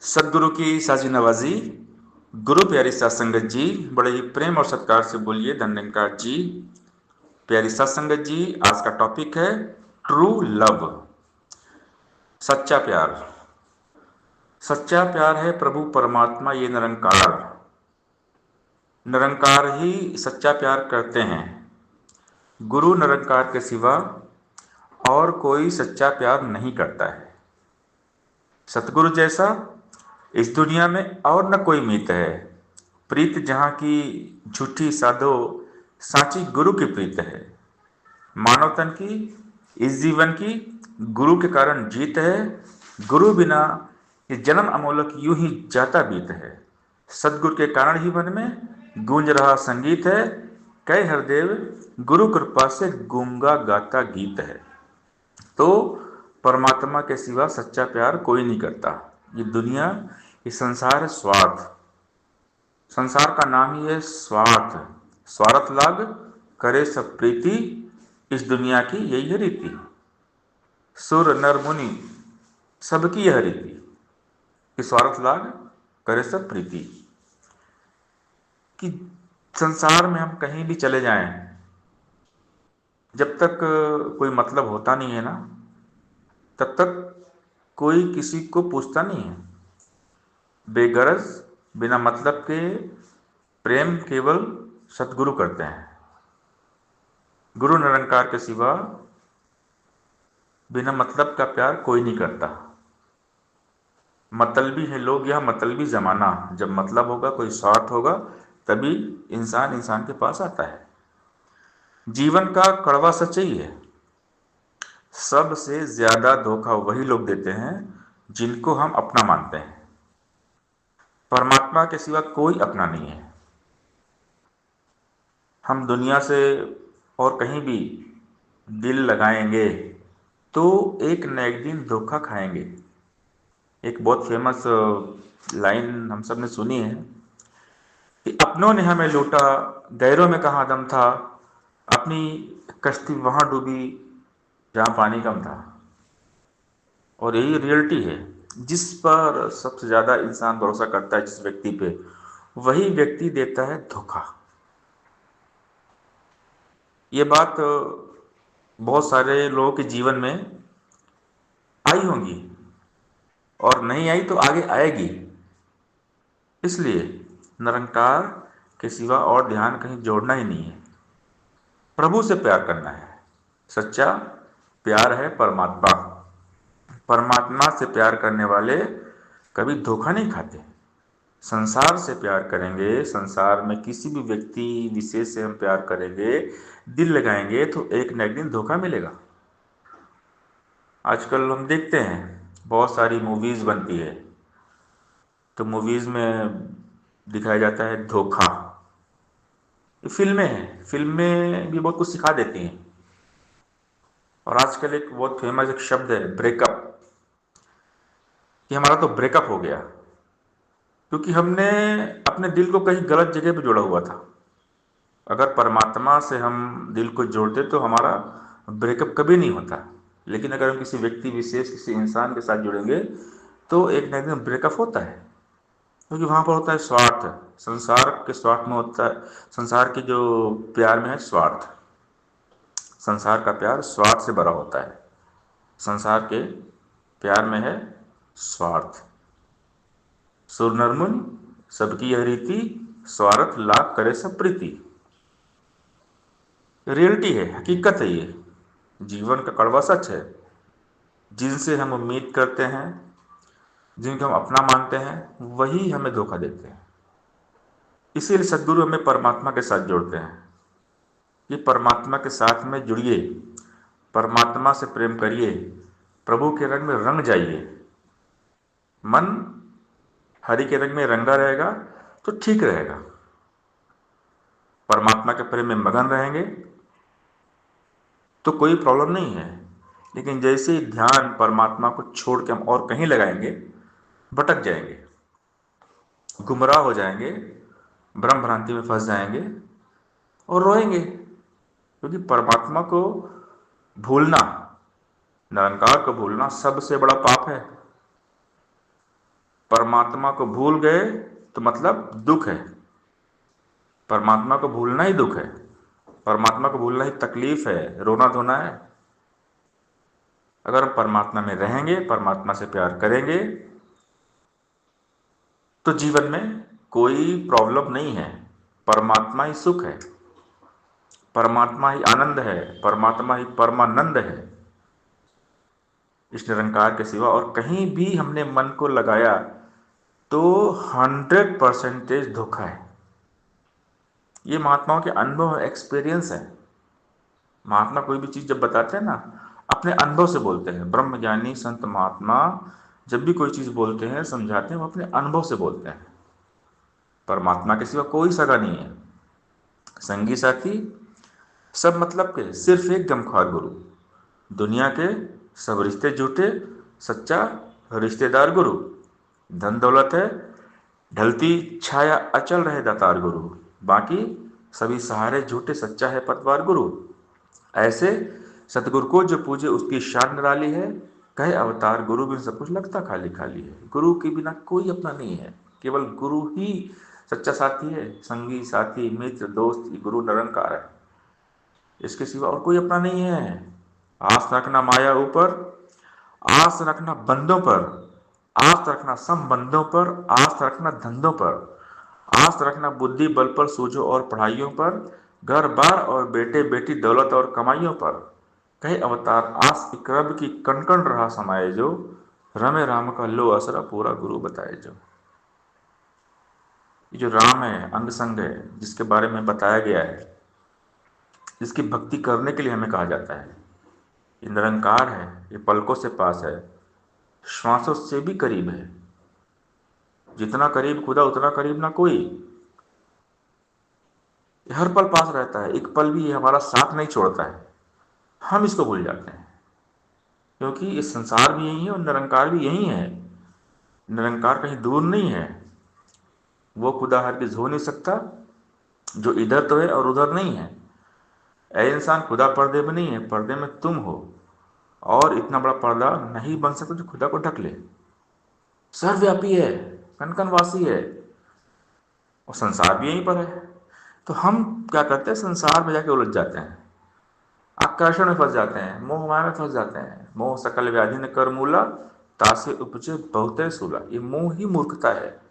सदगुरु की साजी नवाजी। गुरु प्यारी सात संगत जी, बड़े ही प्रेम और सत्कार से बोलिए धन्यकार जी। प्यारी सात संगत जी, आज का टॉपिक है ट्रू लव, सच्चा प्यार। सच्चा प्यार है प्रभु परमात्मा ये निरंकार। निरंकार ही सच्चा प्यार करते हैं। गुरु निरंकार के सिवा और कोई सच्चा प्यार नहीं करता है। सतगुरु जैसा इस दुनिया में और न कोई मीत है। प्रीत जहाँ की झूठी साधो, साची गुरु की प्रीत है। मानव तन की इस जीवन की गुरु के कारण जीत है। गुरु बिना ये जन्म अमोलक यूं ही जाता बीत है। सदगुरु के कारण ही मन में गूंज रहा संगीत है। कई हरदेव गुरु कृपा से गूंगा गाता गीत है। तो परमात्मा के सिवा सच्चा प्यार कोई नहीं करता। ये दुनिया, ये संसार है स्वार्थ। संसार का नाम ही है स्वार्थ। स्वार्थ लाग करे सब प्रीति, इस दुनिया की यही है रीति। सुर नर मुनि सबकी यह रीति कि स्वार्थ लाग करे सब प्रीति। कि संसार में हम कहीं भी चले जाएं, जब तक कोई मतलब होता नहीं है ना, तब तक कोई किसी को पूछता नहीं है। बेगरज बिना मतलब के प्रेम केवल सतगुरु करते हैं। गुरु निरंकार के सिवा बिना मतलब का प्यार कोई नहीं करता। मतलबी है लोग, यह मतलबी जमाना। जब मतलब होगा, कोई स्वार्थ होगा, तभी इंसान इंसान के पास आता है। जीवन का कड़वा सच ही है, सबसे ज्यादा धोखा वही लोग देते हैं जिनको हम अपना मानते हैं। परमात्मा के सिवा कोई अपना नहीं है। हम दुनिया से और कहीं भी दिल लगाएंगे तो एक न एक दिन धोखा खाएंगे। एक बहुत फेमस लाइन हम सब ने सुनी है कि अपनों ने हमें लूटा, गैरों में कहाँ दम था, अपनी कश्ती वहां डूबी जहां पानी कम था। और यही रियलिटी है। जिस पर सबसे ज्यादा इंसान भरोसा करता है, जिस व्यक्ति पे, वही व्यक्ति देता है धोखा। ये बात बहुत सारे लोगों के जीवन में आई होंगी, और नहीं आई तो आगे आएगी। इसलिए निरंकार के सिवा और ध्यान कहीं जोड़ना ही नहीं है। प्रभु से प्यार करना है। सच्चा प्यार है परमात्मा। परमात्मा से प्यार करने वाले कभी धोखा नहीं खाते। संसार से प्यार करेंगे, संसार में किसी भी व्यक्ति विशेष से हम प्यार करेंगे, दिल लगाएंगे, तो एक न एक दिन धोखा मिलेगा। आजकल हम देखते हैं बहुत सारी मूवीज बनती है, तो मूवीज में दिखाया जाता है धोखा। ये फिल्में हैं, फिल्में भी बहुत कुछ सिखा देती हैं। और आजकल एक बहुत फेमस एक शब्द है ब्रेकअप, कि हमारा तो ब्रेकअप हो गया, क्योंकि हमने अपने दिल को कहीं गलत जगह पे जोड़ा हुआ था। अगर परमात्मा से हम दिल को जोड़ते तो हमारा ब्रेकअप कभी नहीं होता। लेकिन अगर हम किसी व्यक्ति विशेष, किसी इंसान के साथ जुड़ेंगे, तो एक न एक दिन ब्रेकअप होता है। क्योंकि वहां पर होता है स्वार्थ। संसार के स्वार्थ में होता है, संसार के जो प्यार में है स्वार्थ। संसार का प्यार स्वार्थ से भरा होता है। संसार के प्यार में है स्वार्थ। सुर नर मुनि सबकी यह रीति, स्वार्थ लाभ करे सब प्रीति। रियलिटी है, हकीकत है ये। जीवन का कड़वा सच है। जिनसे हम उम्मीद करते हैं, जिनको हम अपना मानते हैं, वही हमें धोखा देते हैं। इसीलिए सदगुरु हमें परमात्मा के साथ जोड़ते हैं कि परमात्मा के साथ में जुड़िए, परमात्मा से प्रेम करिए, प्रभु के रंग में रंग जाइए। मन हरि के रंग में रंगा रहेगा तो ठीक रहेगा। परमात्मा के प्रेम में मगन रहेंगे तो कोई प्रॉब्लम नहीं है। लेकिन जैसे ही ध्यान परमात्मा को छोड़ के हम और कहीं लगाएंगे, भटक जाएंगे, गुमराह हो जाएंगे, भ्रम भ्रांति में फंस जाएंगे और रोएंगे। क्योंकि परमात्मा को भूलना, निरंकार को भूलना सबसे बड़ा पाप है। परमात्मा को भूल गए तो मतलब दुख है। परमात्मा को भूलना ही दुख है, परमात्मा को भूलना ही तकलीफ है, रोना धोना है। अगर हम परमात्मा में रहेंगे, परमात्मा से प्यार करेंगे, तो जीवन में कोई प्रॉब्लम नहीं है। परमात्मा ही सुख है, परमात्मा ही आनंद है, परमात्मा ही परमानंद है। इस निरंकार के सिवा और कहीं भी हमने मन को लगाया तो 100% धोखा है। ये महात्माओं के अनुभव, एक्सपीरियंस है। महात्मा कोई भी चीज जब बताते हैं ना, अपने अनुभव से बोलते हैं। ब्रह्म ज्ञानी संत महात्मा जब भी कोई चीज बोलते हैं, समझाते हैं, वो अपने अनुभव से बोलते हैं। परमात्मा के सिवा कोई सगा नहीं है। संगी साथी सब मतलब के, सिर्फ एक गमख्वार गुरु। दुनिया के सब रिश्ते झूठे, सच्चा रिश्तेदार गुरु। धन दौलत है ढलती छाया, अचल रहे दातार गुरु। बाकी सभी सहारे झूठे, सच्चा है पतवार गुरु। ऐसे सतगुरु को जो पूजे उसकी शान निराली है। कहे अवतार गुरु बिन सब कुछ लगता खाली खाली है। गुरु के बिना कोई अपना नहीं है, केवल गुरु ही सच्चा साथी है। संगी साथी मित्र दोस्त ये गुरु निरंकार है, इसके सिवा और कोई अपना नहीं है। आस रखना माया ऊपर, आस रखना बंदों पर, आस रखना संबंधों पर, आस रखना धंधों पर, आस रखना बुद्धि बल पर, सूझो और पढ़ाइयों पर, घर बार और बेटे बेटी दौलत और कमाइयों पर। कहे अवतार आस इकरब की कण कण रहा समाये जो, रमे राम का लो असरा पूरा गुरु बताए जो। ये जो राम है, अंग संग है, जिसके बारे में बताया गया है, जिसकी भक्ति करने के लिए हमें कहा जाता है, ये निरंकार है, ये पलकों से पास है, श्वासों से भी करीब है। जितना करीब खुदा उतना करीब ना कोई। ये हर पल पास रहता है, एक पल भी ये हमारा साथ नहीं छोड़ता है। हम इसको भूल जाते हैं, क्योंकि ये संसार भी यही है और निरंकार भी यही है। निरंकार कहीं दूर नहीं है। वो खुदा हरगिज हो नहीं सकता जो इधर तो है और उधर नहीं है। ऐ इंसान, खुदा पर्दे में नहीं है, पर्दे में तुम हो। और इतना बड़ा पर्दा नहीं बन सकता जो खुदा को ढक ले। सर्वव्यापी है, कनकनवासी है, और संसार भी यहीं पर है। तो हम क्या करते हैं, संसार में जाके उलझ जाते हैं, आकर्षण में फंस जाते हैं, मोह माया में फंस जाते हैं। मोह सकल व्याधि ने कर मूला, तासे उपजे बहुते सूला। ये मोह ही मूर्खता है,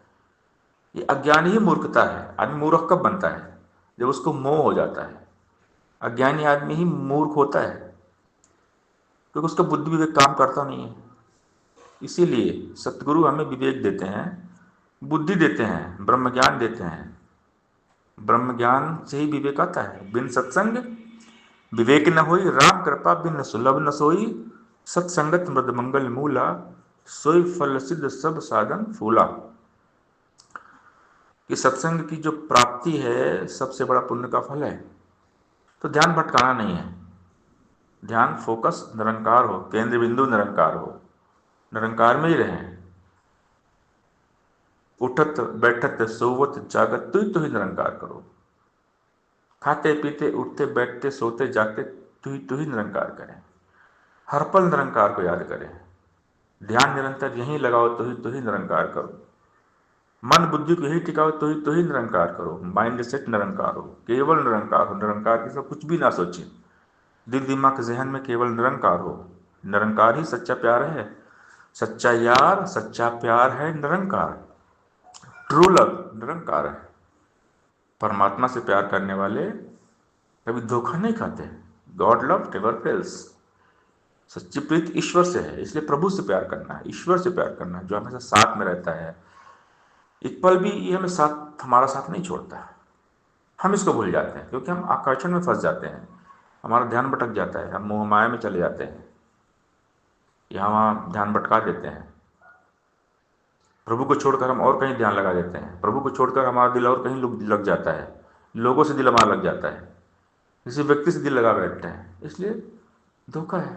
ये अज्ञान ही मूर्खता है। आदमी मूर्ख कब बनता है? जब उसको मोह हो जाता है। अज्ञानी आदमी ही मूर्ख होता है, क्योंकि उसका बुद्धि विवेक काम करता नहीं है। इसीलिए सतगुरु हमें विवेक देते हैं, बुद्धि देते हैं, ब्रह्म ज्ञान देते हैं। ब्रह्म ज्ञान से ही विवेक आता है। बिन सत्संग विवेक न होई, राम कृपा बिन सुलभ न सोई। सत्संगत मृद मंगल मूला, सोई फल सिद्ध सब साधन फूला। कि सत्संग की जो प्राप्ति है सबसे बड़ा पुण्य का फल है। तो ध्यान भटकाना नहीं है, ध्यान फोकस निरंकार हो, केंद्र बिंदु निरंकार हो, निरंकार में ही रहें। उठत बैठत सोवत जागत तू ही निरंकार करो। खाते पीते उठते बैठते सोते जागते तू ही निरंकार करें। हर पल निरंकार को याद करें। ध्यान निरंतर यहीं लगाओ तो ही निरंकार करो। मन बुद्धि को यही टिकाओ तो ही निरंकार करो। माइंड सेट निरंकार हो, केवल निरंकार हो। निरंकार के सब कुछ भी ना सोचे। दिल दिमाग जहन में केवल निरंकार हो। निरंकार ही सच्चा प्यार है। सच्चा यार, सच्चा प्यार है निरंकार। ट्रू लव निरंकार है। परमात्मा से प्यार करने वाले कभी धोखा नहीं खाते। God love never fails. सच्ची प्रीति ईश्वर से है, इसलिए प्रभु से प्यार करना है, ईश्वर से प्यार करना है, जो हमेशा साथ में रहता है। एक पल भी ये हमें साथ, हमारा साथ नहीं छोड़ता। हम इसको भूल जाते हैं, क्योंकि हम आकर्षण में फंस जाते हैं। हमारा ध्यान भटक जाता है, हम मोह माया में चले जाते हैं, यहाँ वहाँ ध्यान भटका देते हैं। प्रभु को छोड़कर हम और कहीं ध्यान लगा देते हैं। प्रभु को छोड़कर हमारा दिल और कहीं लग जाता है। लोगों से दिल हमारा लग जाता है, किसी व्यक्ति से दिल लगा बैठते हैं। इसलिए धोखा है।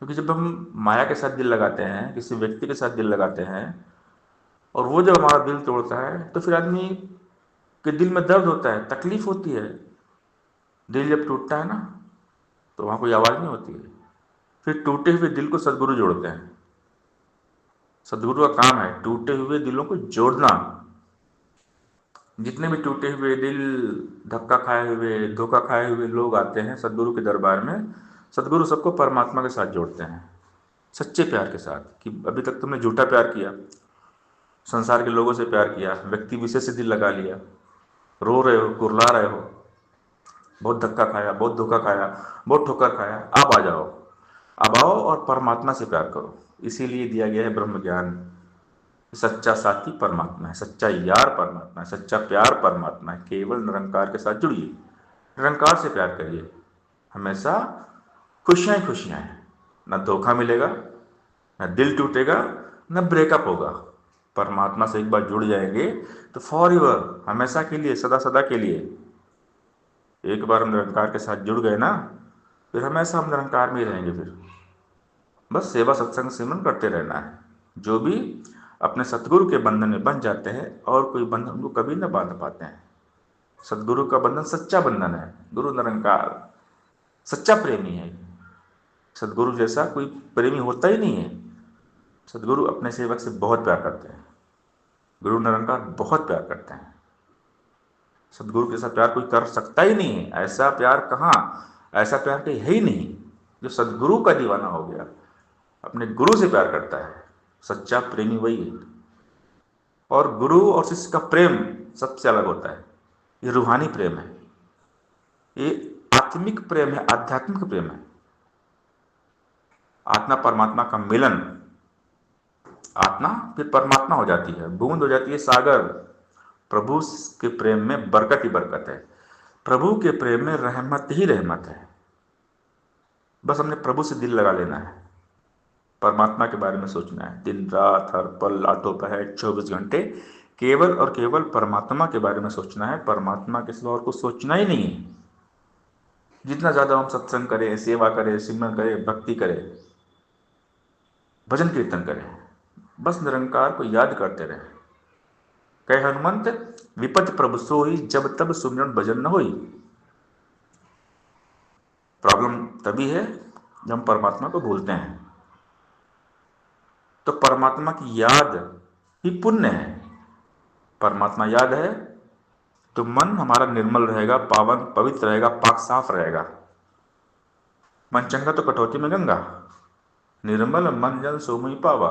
क्योंकि जब हम माया के साथ दिल लगाते हैं, किसी व्यक्ति के साथ दिल लगाते हैं, और वो जब हमारा दिल तोड़ता है, तो फिर आदमी के दिल में दर्द होता है, तकलीफ होती है। दिल जब टूटता है ना, तो वहाँ कोई आवाज़ नहीं होती है। फिर टूटे हुए दिल को सदगुरु जोड़ते हैं। सदगुरु का काम है टूटे हुए दिलों को जोड़ना। जितने भी टूटे हुए दिल, धक्का खाए हुए, धोखा खाए हुए लोग आते हैं सदगुरु के दरबार में, सदगुरु सबको परमात्मा के साथ जोड़ते हैं, सच्चे प्यार के साथ। कि अभी तक तुमने झूठा प्यार किया, संसार के लोगों से प्यार किया, व्यक्ति विशेष से दिल लगा लिया, रो रहे हो, कुर्ला रहे हो, बहुत धक्का खाया, बहुत धोखा खाया, बहुत ठोकर खाया, अब आ जाओ, अब आओ और परमात्मा से प्यार करो। इसीलिए दिया गया है ब्रह्म ज्ञान। सच्चा साथी परमात्मा है, सच्चा यार परमात्मा है, सच्चा प्यार परमात्मा है। केवल निरंकार के साथ जुड़िए, निरंकार से प्यार करिए, हमेशा खुशियां ही खुशियां हैं। न धोखा मिलेगा, न दिल टूटेगा, न ब्रेकअप होगा। परमात्मा से एक बार जुड़ जाएंगे तो फॉर एवर, हमेशा के लिए, सदा सदा के लिए। एक बार हम निरंकार के साथ जुड़ गए ना, फिर हमेशा हम निरंकार में ही रहेंगे। फिर बस सेवा सत्संग सिमरन करते रहना है। जो भी अपने सतगुरु के बंधन में बंध जाते हैं और कोई बंधन उनको कभी न बांध पाते हैं। सतगुरु का बंधन सच्चा बंधन है। गुरु निरंकार सच्चा प्रेमी है। सदगुरु जैसा कोई प्रेमी होता ही नहीं है। सदगुरु अपने सेवक से बहुत प्यार करते हैं। गुरु निरंकार बहुत प्यार करते हैं। सदगुरु के साथ प्यार कोई कर सकता ही नहीं है। ऐसा प्यार कहाँ, ऐसा प्यार कहीं है ही नहीं। जो सदगुरु का दीवाना हो गया, अपने गुरु से प्यार करता है, सच्चा प्रेमी वही है। और गुरु और शिष्य का प्रेम सबसे अलग होता है। ये रूहानी प्रेम है, ये आत्मिक प्रेम है, आध्यात्मिक प्रेम है। आत्मा परमात्मा का मिलन, आत्मा फिर परमात्मा हो जाती है, बूंद हो जाती है सागर। प्रभु के प्रेम में बरकत ही बरकत है। प्रभु के प्रेम में रहमत ही रहमत है। बस हमने प्रभु से दिल लगा लेना है, परमात्मा के बारे में सोचना है। दिन रात, हर पल, रातों पहर, 24 घंटे केवल और केवल परमात्मा के बारे में सोचना है। परमात्मा के सिवा और कुछ सोचना ही नहीं है। जितना ज्यादा हम सत्संग करें, सेवा करें, सिमरन करें, भक्ति करें, भजन कीर्तन करें, बस निरंकार को याद करते रहें। कहे हनुमंत, विपत प्रभु सोई, जब तब सुमिरन भजन न होई। प्रॉब्लम तभी है जब हम परमात्मा को भूलते हैं। तो परमात्मा की याद ही पुण्य है। परमात्मा याद है तो मन हमारा निर्मल रहेगा, पावन पवित्र रहेगा, पाक साफ रहेगा। मन चंगा तो कटौती में गंगा, निर्मल मन जल सोमई पावा,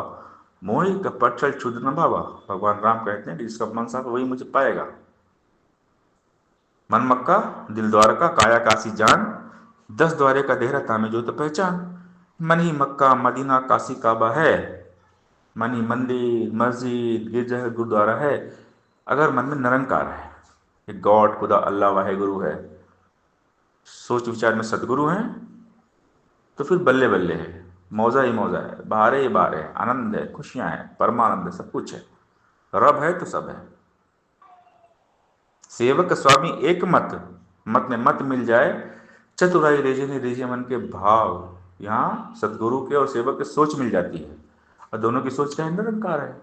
मोहि कपट छल क्षुद्र न भावा। भगवान राम कहते हैं कि जिसका मन साफ वही मुझे पाएगा। मन मक्का, दिल द्वारका, काया काशी जान, 10 द्वारे का देहरा तामे जो तो पहचान। मन ही मक्का मदीना काशी काबा है, मन ही मंदिर मस्जिद गिरजा गुरुद्वारा है। अगर मन में निरंकार है, ये गॉड, खुदा, अल्लाह, वाहे गुरु है, सोच विचार में सदगुरु हैं, तो फिर बल्ले बल्ले है, मौजा ही मौजा है, बहारे ही बहारे है, आनंद है, खुशियां हैं, परमानंद है, सब कुछ है। रब है तो सब है। सेवक स्वामी एक मत, मत में मत मिल जाए, चतुराई रेजे ने रेजे मन के भाव। यहाँ सदगुरु के और सेवक की सोच मिल जाती है, और दोनों की सोच का है, निरंकार है।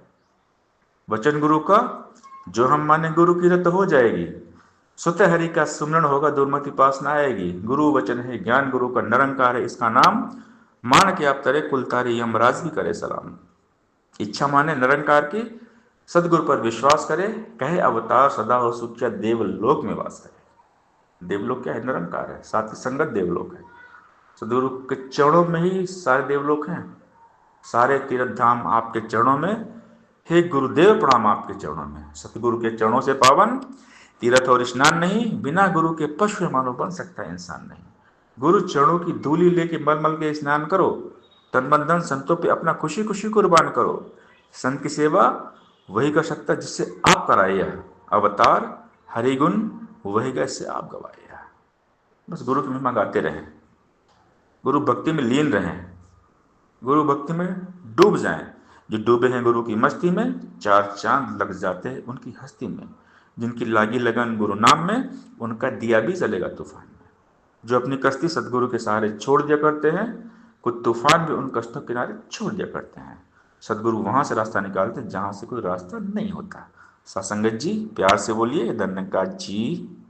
वचन गुरु का, जो हम माने गुरु की रत हो जाएगी। सुत हरि का सुमरण होगा, दुर्मति पास न आएगी। गुरु वचन है, ज्ञान गुरु का निरंकार है, इसका नाम मान के आप तरे, कुल तारे यमराज भी करे सलाम। इच्छा माने निरंकार की, सदगुरु पर विश्वास करे, कहे अवतार सदा हो सुखिया, देवलोक में वास करे। देवलोक क्या है? निरंकार है, साथ ही संगत देवलोक है। सदगुरु के चरणों में ही सारे देवलोक हैं, सारे तीर्थ धाम आपके चरणों में। हे गुरुदेव प्रणाम आपके चरणों में। सतगुरु के चरणों से पावन तीर्थ और स्नान नहीं, बिना गुरु के पशु मानो बन सकता है इंसान नहीं। गुरु चरणों की धूली लेके मल मल के स्नान करो, तन मन धन संतों पे अपना खुशी खुशी कुर्बान करो। संत की सेवा वही कर सकता है जिससे आप कराए, अवतार हरि गुण वही कैसे आप गवाए। बस गुरु की महिमा गाते रहें, गुरु भक्ति में लीन रहें, गुरु भक्ति में डूब जाएं। जो डूबे हैं गुरु की मस्ती में, 4 चांद लग जाते हैं उनकी हस्ती में। जिनकी लागी लगन गुरु नाम में, उनका दिया भी जलेगा तूफान में। जो अपनी कश्ती सदगुरु के सहारे छोड़ दिया करते हैं, कुछ तूफान भी उन कष्टों के किनारे छोड़ दिया करते हैं। सदगुरु वहां से रास्ता निकालते जहां से कोई रास्ता नहीं होता। सासंगत जी प्यार से बोलिए, धन्यवाद जी।